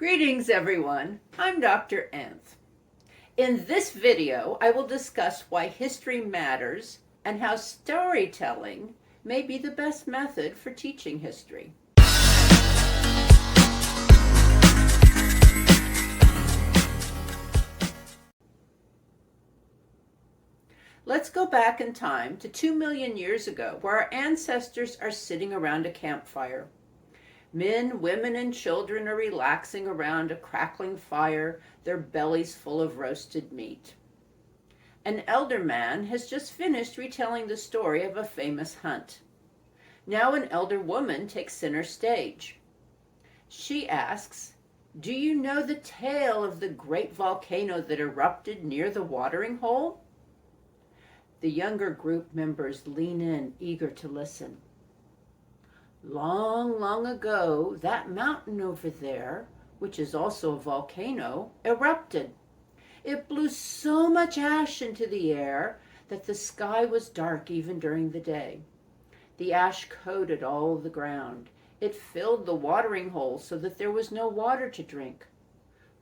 Greetings everyone, I'm Dr. Anth. In this video, I will discuss why history matters and how storytelling may be the best method for teaching history. Let's go back in time to 2 million years ago, where our ancestors are sitting around a campfire. Men, women, and children are relaxing around a crackling fire, their bellies full of roasted meat. An elder man has just finished retelling the story of a famous hunt. Now an elder woman takes center stage. She asks, "Do you know the tale of the great volcano that erupted near the watering hole?" The younger group members lean in, eager to listen. "Long, long ago, that mountain over there, which is also a volcano, erupted. It blew so much ash into the air that the sky was dark even during the day. The ash coated all the ground. It filled the watering hole so that there was no water to drink.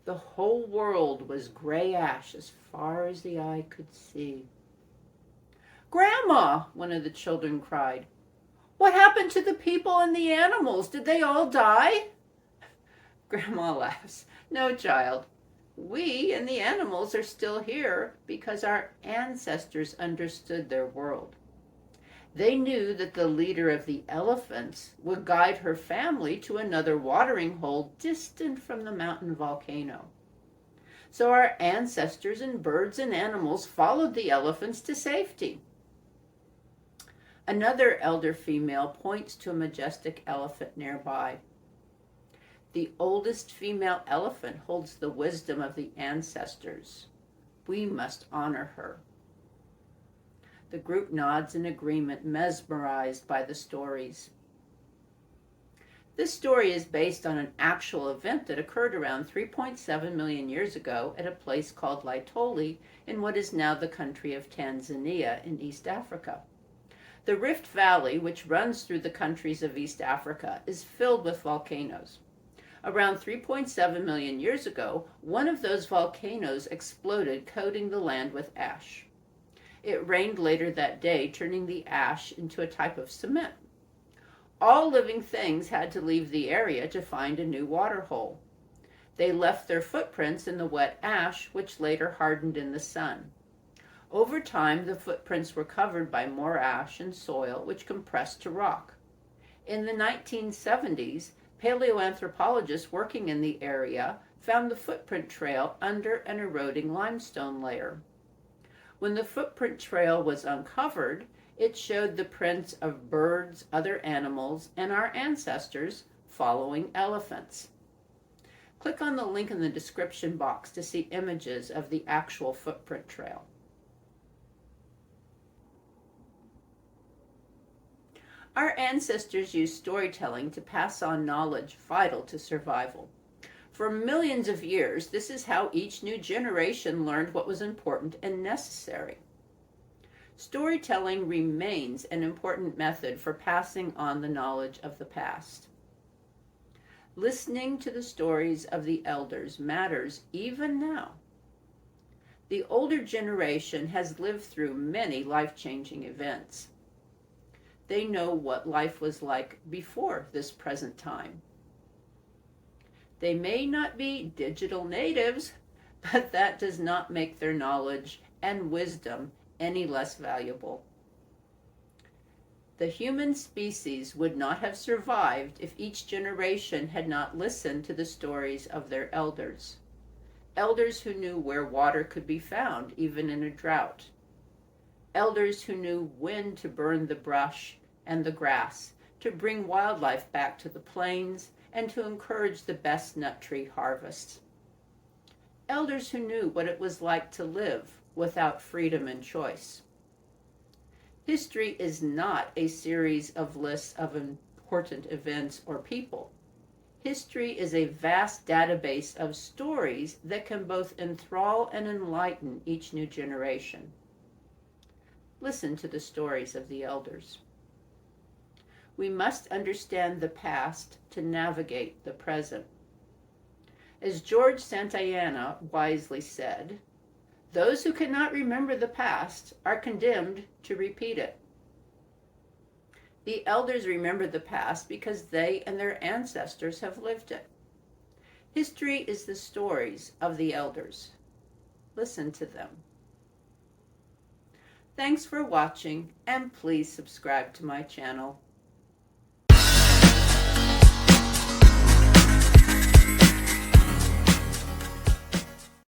The whole world was gray ash as far as the eye could see." "Grandma," one of the children cried, "what happened to the people and the animals? Did they all die?" Grandma laughs. "No, child. We and the animals are still here because our ancestors understood their world. They knew that the leader of the elephants would guide her family to another watering hole distant from the mountain volcano. So our ancestors and birds and animals followed the elephants to safety." Another elder female points to a majestic elephant nearby. "The oldest female elephant holds the wisdom of the ancestors. We must honor her." The group nods in agreement, mesmerized by the stories. This story is based on an actual event that occurred around 3.7 million years ago at a place called Laetoli in what is now the country of Tanzania in East Africa. The Rift Valley, which runs through the countries of East Africa, is filled with volcanoes. Around 3.7 million years ago, one of those volcanoes exploded, coating the land with ash. It rained later that day, turning the ash into a type of cement. All living things had to leave the area to find a new water hole. They left their footprints in the wet ash, which later hardened in the sun. Over time, the footprints were covered by more ash and soil, which compressed to rock. In the 1970s, paleoanthropologists working in the area found the footprint trail under an eroding limestone layer. When the footprint trail was uncovered, it showed the prints of birds, other animals, and our ancestors following elephants. Click on the link in the description box to see images of the actual footprint trail. Our ancestors used storytelling to pass on knowledge vital to survival. For millions of years, this is how each new generation learned what was important and necessary. Storytelling remains an important method for passing on the knowledge of the past. Listening to the stories of the elders matters even now. The older generation has lived through many life-changing events. They know what life was like before this present time. They may not be digital natives, but that does not make their knowledge and wisdom any less valuable. The human species would not have survived if each generation had not listened to the stories of their elders. Elders who knew where water could be found, even in a drought. Elders who knew when to burn the brush and the grass, to bring wildlife back to the plains, and to encourage the best nut tree harvests. Elders who knew what it was like to live without freedom and choice. History is not a series of lists of important events or people. History is a vast database of stories that can both enthrall and enlighten each new generation. Listen to the stories of the elders. We must understand the past to navigate the present. As George Santayana wisely said, those who cannot remember the past are condemned to repeat it. The elders remember the past because they and their ancestors have lived it. History is the stories of the elders. Listen to them. Thanks for watching, and please subscribe to my channel.